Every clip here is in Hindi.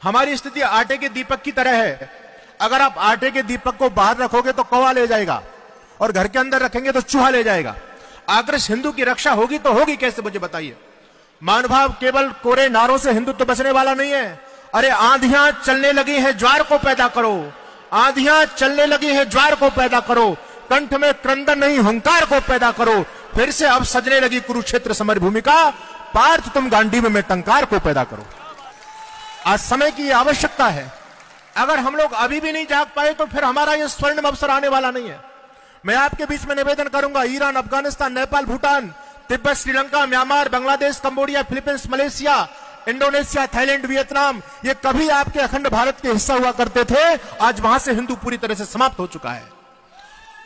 हमारी स्थिति आटे के दीपक की तरह है। अगर आप आटे के दीपक को बाहर रखोगे तो कौवा ले जाएगा और घर के अंदर रखेंगे तो चूहा ले जाएगा। आखिर हिंदू की रक्षा होगी तो होगी कैसे, मुझे बताइए। महानुभाव, केवल कोरे नारों से हिंदुत्व बचने वाला नहीं है। अरे आंधियां चलने लगी हैं, ज्वार को पैदा करो। आंधियां चलने लगी हैं, ज्वार को पैदा करो। कंठ में क्रंदन नहीं, हुंकार को पैदा करो। फिर से अब सजने लगी कुरुक्षेत्र समर भूमिका, पार्थ तुम गांडीव में टंकार को पैदा करो। आज समय की आवश्यकता है। अगर हम लोग अभी भी नहीं जाग पाए तो फिर हमारा यह स्वर्णिम अवसर आने वाला नहीं है। मैं आपके बीच में निवेदन करूंगा, Iran, Afghanistan, Nepal, Bhutan, Tibet, Sri Lanka, Myanmar, Bangladesh, Cambodia, Philippines, Malaysia, Indonesia, Thailand, Vietnam, ये कभी आपके अखंड भारत के हिस्सा हुआ करते थे। आज वहां से हिंदू पूरी तरह से समाप्त हो चुका है।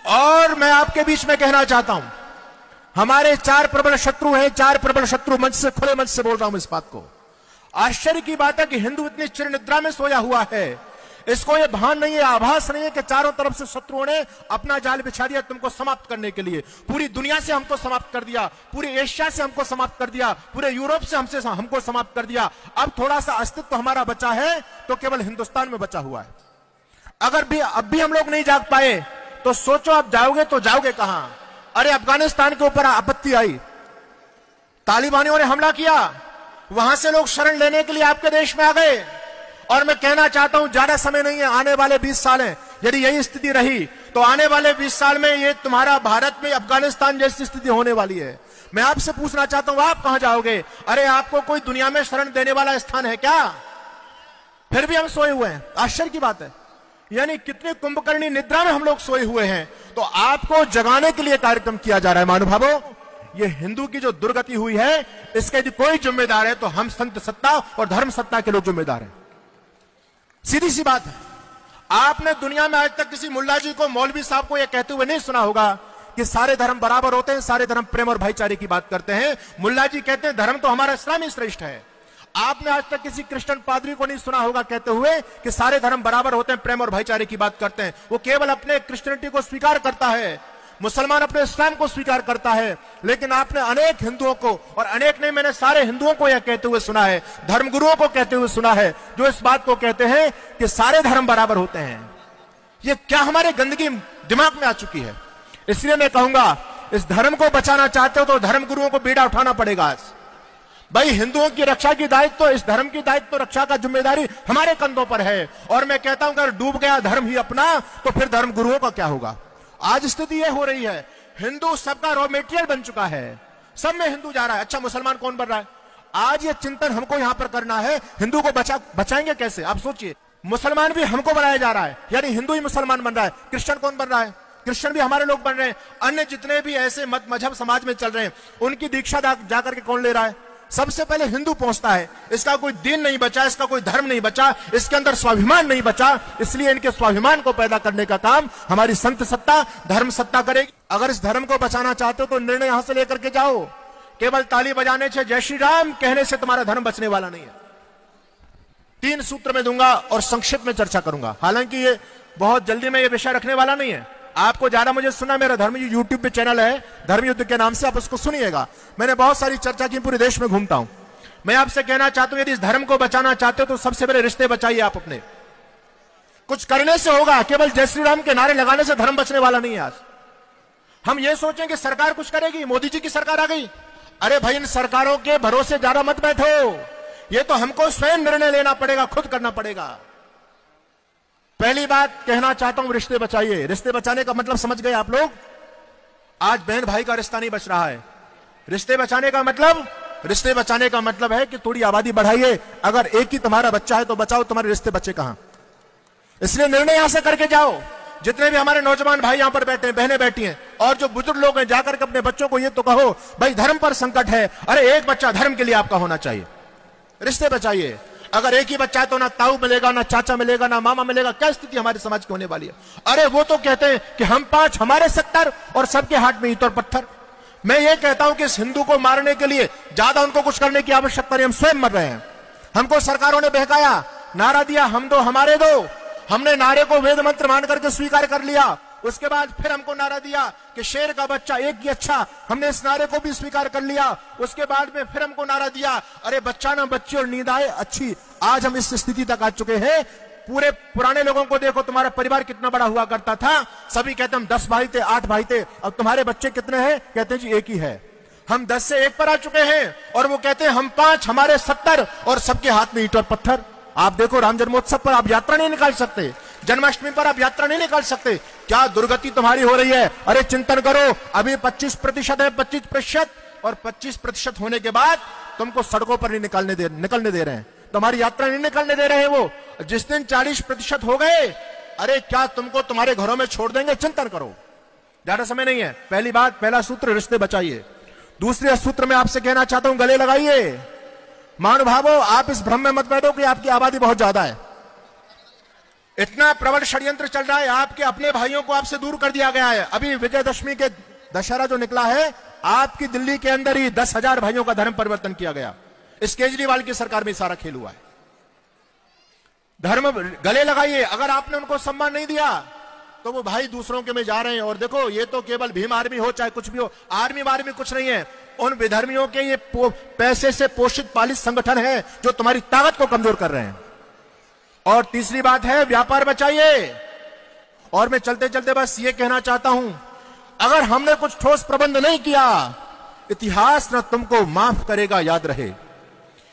और मैं आपके बीच में कहना चाहता हूं, हमारे 4 प्रबल शत्रु हैं। 4 प्रबल शत्रु, मंच से, खुले मंच से बोल रहा हूं इस बात को। आश्चर्य की बात है कि हिंदू इतनी चिर निद्रा में सोया हुआ है, इसको यह भान नहीं है, आभास नहीं है कि चारों तरफ से शत्रुओं ने अपना जाल बिछा दिया तुमको समाप्त करने के लिए। पूरी दुनिया से हमको समाप्त कर दिया, पूरी एशिया से हमको समाप्त कर दिया, पूरे यूरोप से हमको समाप्त कर दिया। अब थोड़ा सा अस्तित्व हमारा बचा है तो केवल हिंदुस्तान में बचा हुआ है। अगर भी अब भी हम लोग नहीं जाग पाए तो सोचो आप जाओगे तो जाओगे कहां। अरे अफगानिस्तान के ऊपर आपत्ति आई, तालिबानियों ने हमला किया, वहां से लोग शरण लेने के लिए आपके देश में आ गए। और मैं कहना चाहता हूं, ज्यादा समय नहीं है, आने वाले 20 साल हैं। यदि यही स्थिति रही तो आने वाले 20 साल में ये तुम्हारा भारत में अफगानिस्तान जैसी स्थिति होने वाली है। मैं आपसे पूछना चाहता हूं, आप कहां जाओगे? अरे आपको कोई दुनिया में शरण देने वाला स्थान है क्या? फिर भी हम सोए हुए हैं। आश्चर्य की बात है, यानी कितने कुंभकर्णी निद्रा में हम लोग सोए हुए हैं। तो आपको जगाने के लिए कार्यक्रम किया जा रहा है। महानुभावों, ये हिंदू की जो दुर्गति हुई है, इसके यदि कोई जिम्मेदार है तो हम संत सत्ता और धर्म सत्ता के लोग जिम्मेदार हैं। सीधी सी बात है। आपने दुनिया में आज तक किसी मुल्ला जी को, मौलवी साहब को यह कहते हुए नहीं सुना होगा कि सारे धर्म बराबर होते हैं, सारे धर्म प्रेम और भाईचारे की बात करते हैं। मुल्ला जी कहते हैं धर्म तो हमारा इस्लाम ही श्रेष्ठ है। आपने आज तक किसी क्रिश्चियन पादरी को नहीं सुना होगा कहते हुए कि सारे धर्म बराबर होते हैं, प्रेम और भाईचारे की बात करते हैं। वो केवल अपने क्रिश्चियनिटी को स्वीकार करता है, मुसलमान अपने इस्लाम को स्वीकार करता है। लेकिन आपने अनेक हिंदुओं को, और अनेक नहीं, मैंने सारे हिंदुओं को यह कहते हुए सुना है, धर्मगुरुओं को कहते हुए सुना है, जो इस बात को कहते हैं कि सारे धर्म बराबर होते हैं। ये क्या हमारे गंदगी दिमाग में आ चुकी है। इसलिए मैं कहूंगा, इस धर्म को बचाना चाहते हो तो धर्मगुरुओं को बीड़ा उठाना पड़ेगा। आज भाई, हिंदुओं की रक्षा की दायित्व, इस धर्म की दायित्व रक्षा का जिम्मेदारी हमारे कंधों पर है। और मैं कहता हूं, अगर डूब गया धर्म ही अपना तो फिर धर्मगुरुओं का क्या होगा। आज स्थिति यह हो रही है, हिंदू सबका रॉ मेटेरियल बन चुका है, सब में हिंदू जा रहा है। अच्छा, मुसलमान कौन बन रहा है? आज ये चिंतन हमको यहां पर करना है, हिंदू को बचाएंगे कैसे। आप सोचिए, मुसलमान भी हमको बनाया जा रहा है, यानी हिंदू ही मुसलमान बन रहा है। क्रिश्चियन कौन बन रहा है? क्रिश्चियन भी हमारे लोग बन रहे हैं। अन्य जितने भी ऐसे मत मजहब समाज में चल रहे हैं, उनकी दीक्षा जाकर के कौन ले रहा है? सबसे पहले हिंदू पहुंचता है। इसका कोई दीन नहीं बचा, इसका कोई धर्म नहीं बचा, इसके अंदर स्वाभिमान नहीं बचा। इसलिए इनके स्वाभिमान को पैदा करने का काम हमारी संत सत्ता, धर्म सत्ता करेगी। अगर इस धर्म को बचाना चाहते हो तो निर्णय यहां से लेकर के जाओ। केवल ताली बजाने से, जय श्री राम कहने से तुम्हारा धर्म बचने वाला नहीं है। 3 सूत्र में दूंगा और संक्षिप्त में चर्चा करूंगा। हालांकि ये बहुत जल्दी में ये विषय रखने वाला नहीं है। आपको ज्यादा मुझे सुना, मेरा धर्म यूट्यूब पे चैनल है धर्म युद्ध के नाम से, आप उसको सुनिएगा। मैंने बहुत सारी चर्चा की, पूरे देश में घूमता हूं। मैं आपसे कहना चाहता हूं, यदि इस धर्म को बचाना चाहते हो तो सबसे पहले रिश्ते बचाइए आप अपने। कुछ करने से होगा, केवल जय श्री राम के नारे लगाने से धर्म बचने वाला नहीं है। आज हम ये सोचें कि सरकार कुछ करेगी, मोदी जी की सरकार आ गई। अरे भाई, इन सरकारों के भरोसे ज्यादा मत बैठो। ये तो हमको स्वयं निर्णय लेना पड़ेगा, खुद करना पड़ेगा। पहली बात कहना चाहता हूं, रिश्ते बचाइए। रिश्ते बचाने का मतलब समझ गए आप लोग? आज बहन भाई का रिश्ता नहीं बच रहा है। रिश्ते बचाने का मतलब है कि थोड़ी आबादी बढ़ाइए। अगर एक ही तुम्हारा बच्चा है तो बचाओ, तुम्हारे रिश्ते बच्चे कहां। इसलिए निर्णय यहां से करके जाओ। जितने भी हमारे नौजवान भाई यहां पर बैठे हैं, बहनें बैठी हैं, और जो बुजुर्ग लोग हैं, जाकर के अपने बच्चों को ये तो कहो, भाई धर्म पर संकट है। अरे एक बच्चा धर्म के लिए आपका होना चाहिए। रिश्ते बचाइए। अगर एक ही बच्चा है तो ना ताऊ मिलेगा, ना चाचा मिलेगा, ना मामा मिलेगा। क्या स्थिति हमारे समाज की होने वाली है। अरे वो तो कहते हैं कि हम 5 हमारे 70 और सबके हाथ में ईंट और पत्थर। मैं ये कहता हूं कि इस हिंदू को मारने के लिए ज्यादा उनको कुछ करने की आवश्यकता नहीं, हम स्वयं मर रहे हैं। हमको सरकारों ने बहकाया, नारा दिया हम दो हमारे दो। हमने नारे को वेद मंत्र मान करके स्वीकार कर लिया। उसके बाद फिर हमको नारा दिया कि शेर का बच्चा एक ही अच्छा, हमने इस नारे को भी स्वीकार कर लिया। उसके बाद में फिर हमको नारा दिया, अरे बच्चा ना बच्ची और नींद आए अच्छी। आज हम इस स्थिति तक आ चुके हैं। पूरे पुराने लोगों को देखो, तुम्हारा परिवार कितना बड़ा हुआ करता था, सभी कहते हम 10 भाई थे, 8 भाई थे। अब तुम्हारे बच्चे कितने हैं? कहते हैं जी एक ही है। हम 10 से 1 पर आ चुके हैं और वो कहते हैं हम 5, हमारे 70 और सबके हाथ में ईंट और पत्थर। आप देखो, राम जन्मोत्सव पर आप यात्रा नहीं निकाल सकते, जन्माष्टमी पर आप यात्रा नहीं निकाल सकते। क्या दुर्गति तुम्हारी हो रही है? अरे चिंतन करो, अभी 25% है, 25%, और 25% होने के बाद तुमको सड़कों पर नहीं निकलने दे रहे हैं, तुम्हारी यात्रा नहीं निकलने दे रहे हैं। वो जिस दिन 40% हो गए, अरे क्या तुमको तुम्हारे घरों में छोड़ देंगे? चिंतन करो, ज्यादा समय नहीं है। पहली बात, पहला सूत्र, रिश्ते बचाइए। दूसरे सूत्र में आपसे कहना चाहता हूं, गले लगाइए। महानुभावों, आप इस भ्रम में मत बैठो कि आपकी आबादी बहुत ज्यादा है। इतना प्रबल षड्यंत्र चल रहा है, आपके अपने भाइयों को आपसे दूर कर दिया गया है। अभी विजयदशमी के दशहरा जो निकला है, आपकी दिल्ली के अंदर ही 10,000 भाइयों का धर्म परिवर्तन किया गया। इस केजरीवाल की सरकार में सारा खेल हुआ है। धर्म गले लगाइए। अगर आपने उनको सम्मान नहीं दिया तो वो भाई दूसरों के में जा रहे हैं। और देखो, ये तो केवल भीम आर्मी हो चाहे कुछ भी हो, आर्मी वार्मी कुछ नहीं है। उन विधर्मियों के ये पैसे से पोषित पालित संगठन है जो तुम्हारी ताकत को कमजोर कर रहे हैं। और तीसरी बात है, व्यापार बचाइए। और मैं चलते चलते बस ये कहना चाहता हूं, अगर हमने कुछ ठोस प्रबंध नहीं किया, इतिहास न तुमको माफ करेगा, याद रहे।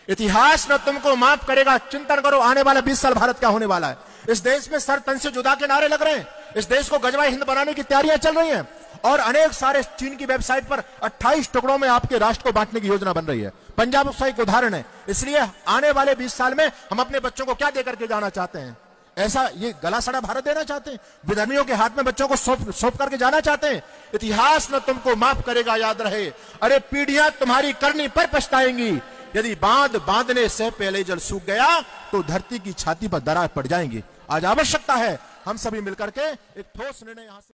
इतिहास न तुमको माफ करेगा। चिंतन करो, आने वाला 20 साल भारत क्या होने वाला है। इस देश में सर तन से जुदा के नारे लग रहे हैं। इस देश को गजवा हिंद बनाने की तैयारियां चल रही हैं और अनेक सारे चीन की वेबसाइट पर 28 टुकड़ों में आपके राष्ट्र को बांटने की योजना बन रही है। पंजाब उसका एक उदाहरण है। इसलिए आने वाले 20 साल में हम अपने बच्चों को क्या देकर के जाना चाहते हैं? ऐसा ये गला सड़ा भारत देना चाहते हैं? विधर्मियों के हाथ में बच्चों को सौंप करके जाना चाहते हैं? इतिहास न तुमको माफ करेगा, याद रहे। अरे पीढ़ियां तुम्हारी करनी पर पछताएंगी। यदि बांधने से पहले जल सूख गया तो धरती की छाती पर दरार पड़ जाएंगी। आज आवश्यकता है हम सभी मिलकर के एक ठोस निर्णय यहां से